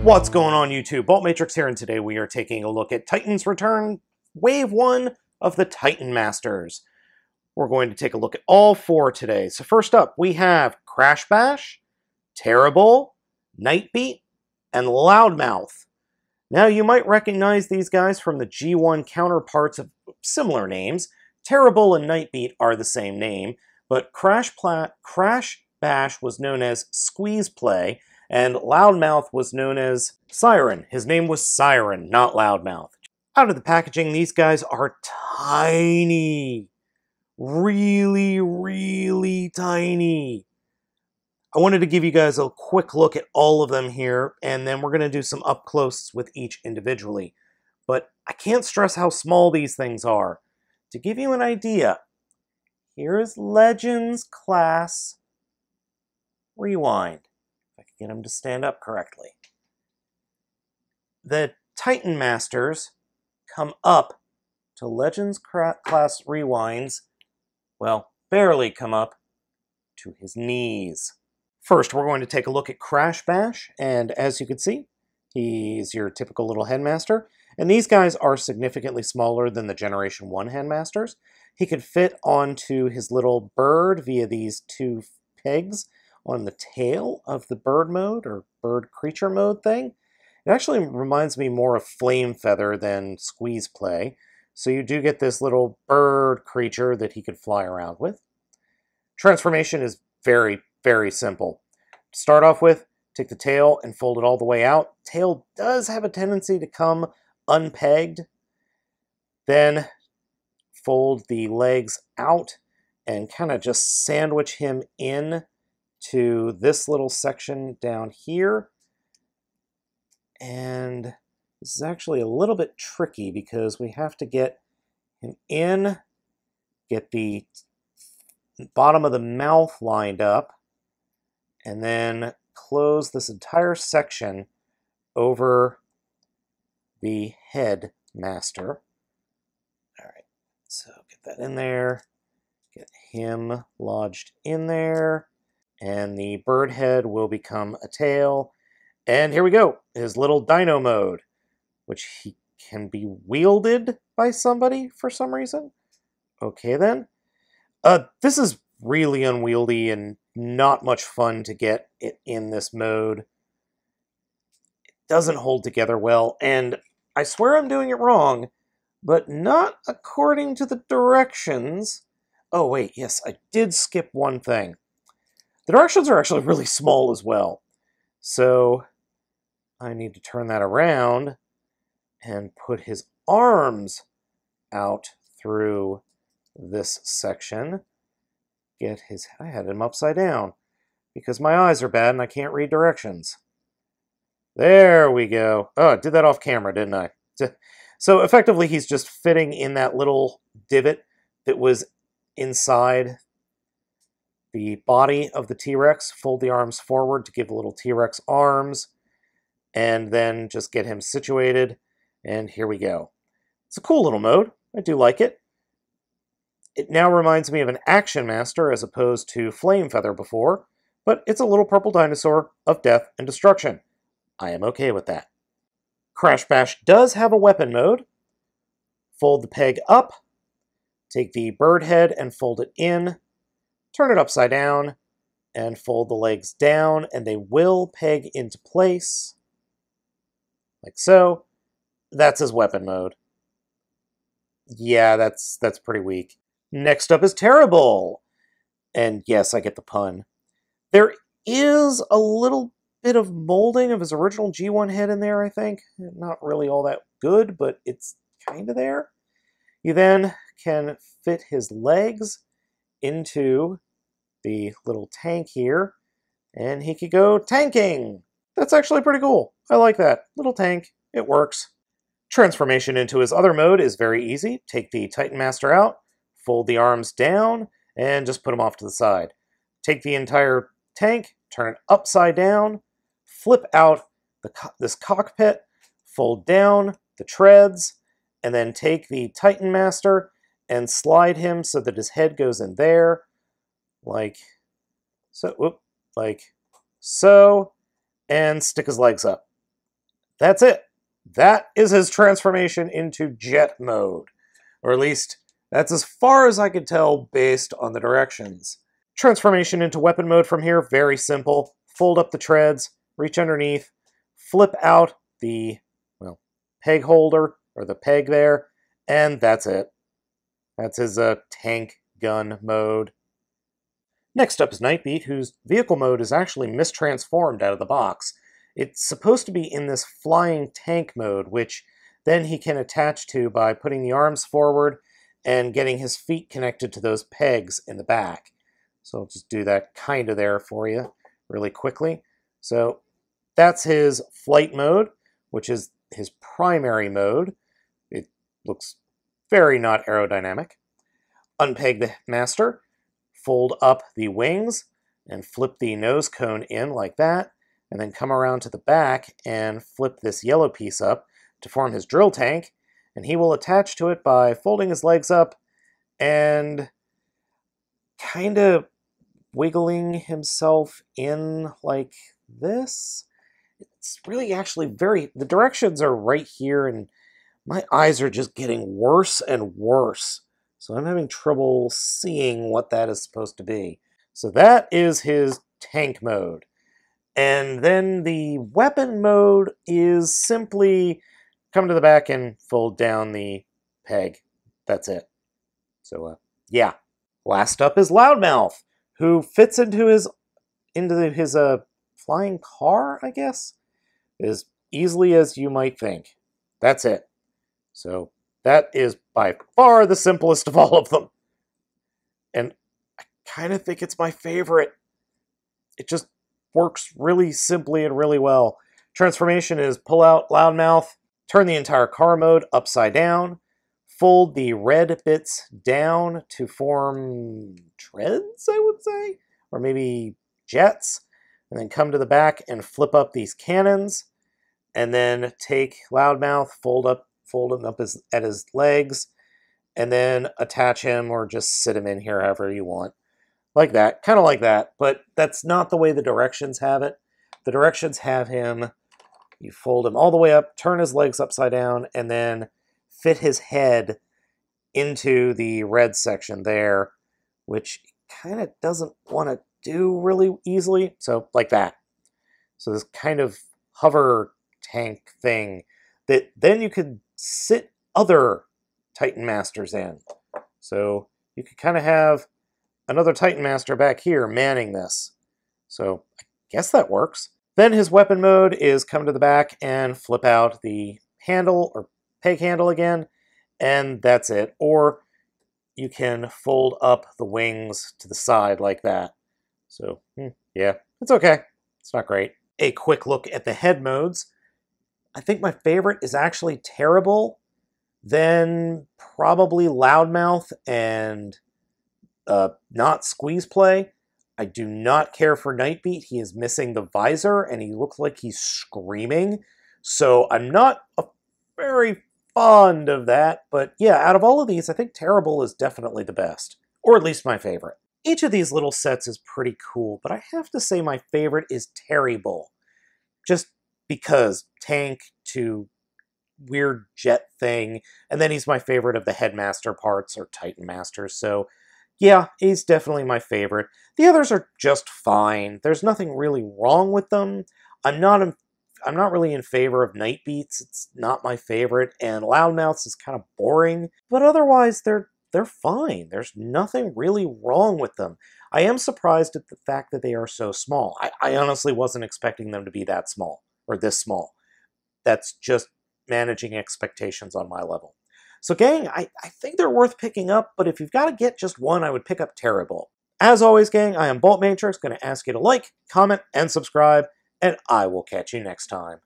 What's going on, YouTube? Baltmatrix here, and today we are taking a look at Titan's Return, Wave 1 of the Titan Masters. We're going to take a look at all four today. So first up, we have Crashbash, Terri-bull, Nightbeat, and Loudmouth. Now, you might recognize these guys from the G1 counterparts of similar names. Terri-bull and Nightbeat are the same name, but Crashbash was known as Squeeze Play, and Loudmouth was known as Siren. His name was Siren, not Loudmouth. Out of the packaging, these guys are tiny. Really, really tiny. I wanted to give you guys a quick look at all of them here, and then we're going to do some up close with each individually. But I can't stress how small these things are. To give you an idea, here is Legends Class Rewind. If I can get him to stand up correctly. The Titan Masters come up to Legends Class Rewind's, well, barely come up to his knees. First, we're going to take a look at Crashbash, and as you can see, he's your typical little headmaster. And these guys are significantly smaller than the Generation 1 headmasters. He could fit onto his little bird via these two pegs on the tail of the bird mode or bird creature mode thing. It actually reminds me more of Flame Feather than Squeeze Play. So you do get this little bird creature that he could fly around with. Transformation is very, very simple. To start off with, take the tail and fold it all the way out. Tail does have a tendency to come unpegged. Then fold the legs out and kind of just sandwich him in to this little section down here. And this is actually a little bit tricky because we have to get him in, get the bottom of the mouth lined up, and then close this entire section over the head master. All right, so get that in there, get him lodged in there, and the bird head will become a tail. And here we go, his little dino mode, which he can be wielded by somebody for some reason. Okay then. This is really unwieldy and not much fun to get it in this mode. It doesn't hold together well, and I swear I'm doing it wrong, but not according to the directions. Oh wait, yes, I did skip one thing. The directions are actually really small as well. So I need to turn that around and put his arms out through this section. I had him upside down because my eyes are bad and I can't read directions. There we go. Oh, I did that off camera, didn't I? So effectively, he's just fitting in that little divot that was inside the body of the T-Rex. Fold the arms forward to give the little T-Rex arms, and then just get him situated. And here we go. It's a cool little mode. I do like it. It now reminds me of an Action Master as opposed to Flame Feather before, but it's a little purple dinosaur of death and destruction. I am okay with that. Crashbash does have a weapon mode. Fold the peg up, take the bird head and fold it in, turn it upside down, and fold the legs down, and they will peg into place, like so. That's his weapon mode. Yeah, that's pretty weak. Next up is Terri-bull. And yes, I get the pun. There is a little bit of molding of his original G1 head in there, I think. Not really all that good, but it's kind of there. You then can fit his legs into the little tank here, and he could go tanking. That's actually pretty cool. I like that. Little tank. It works. Transformation into his other mode is very easy. Take the Titan Master out, fold the arms down, and just put them off to the side. Take the entire tank, turn it upside down, flip out this cockpit, fold down the treads, and then take the Titan Master and slide him so that his head goes in there, like so, and stick his legs up. that's it. That is his transformation into jet mode. Or at least, that's as far as I could tell based on the directions. Transformation into weapon mode from here, very simple. Fold up the treads, reach underneath, flip out the, well, peg holder, or the peg there, and that's it. That's his tank gun mode. Next up is Nightbeat, whose vehicle mode is actually mistransformed out of the box. It's supposed to be in this flying tank mode, which then he can attach to by putting the arms forward and getting his feet connected to those pegs in the back. So I'll just do that kind of there for you really quickly. So that's his flight mode, which is his primary mode. It looks very not aerodynamic. Unpeg the master, fold up the wings, and flip the nose cone in like that, and then come around to the back and flip this yellow piece up to form his drill tank, and he will attach to it by folding his legs up and kind of wiggling himself in like this. It's really actually the directions are right here, and my eyes are just getting worse and worse. So I'm having trouble seeing what that is supposed to be. So that is his tank mode. And then the weapon mode is simply come to the back and fold down the peg. That's it. So, yeah. Last up is Loudmouth, who fits into his flying car, I guess, as easily as you might think. That's it. So that is by far the simplest of all of them. And I kind of think it's my favorite. It just works really simply and really well. Transformation is pull out Loudmouth, turn the entire car mode upside down, fold the red bits down to form treads, I would say, or maybe jets, and then come to the back and flip up these cannons, and then take Loudmouth, fold him up at his legs, and then attach him or just sit him in here however you want. Like that, kind of like that, but that's not the way the directions have it. The directions have him, you fold him all the way up, turn his legs upside down, and then fit his head into the red section there, which kind of doesn't want to do really easily. So like that. So this kind of hover tank thing that then you could sit other Titan Masters in. So you could kind of have another Titan Master back here manning this. So I guess that works. Then his weapon mode is come to the back and flip out the handle or peg handle again, and that's it. Or you can fold up the wings to the side like that. So, yeah, it's okay. It's not great. A quick look at the head modes. I think my favorite is actually Terri-bull, then probably Loudmouth and not Squeeze Play. I do not care for Nightbeat. He is missing the visor, and he looks like he's screaming. So I'm not very fond of that. But yeah, out of all of these, I think Terri-bull is definitely the best. Or at least my favorite. Each of these little sets is pretty cool, but I have to say my favorite is Terri-bull. Just because tank to weird jet thing, and then he's my favorite of the Headmaster parts or Titan Masters, so yeah, he's definitely my favorite. The others are just fine. There's nothing really wrong with them. I'm not really in favor of Nightbeats. It's not my favorite, and Loudmouths is kind of boring, but otherwise they're fine. There's nothing really wrong with them. I am surprised at the fact that they are so small. I honestly wasn't expecting them to be that small, or this small. That's just managing expectations on my level. So gang, I think they're worth picking up, but if you've got to get just one, I would pick up Terri-bull. As always, gang, I am Baltmatrix, going to ask you to like, comment, and subscribe, and I will catch you next time.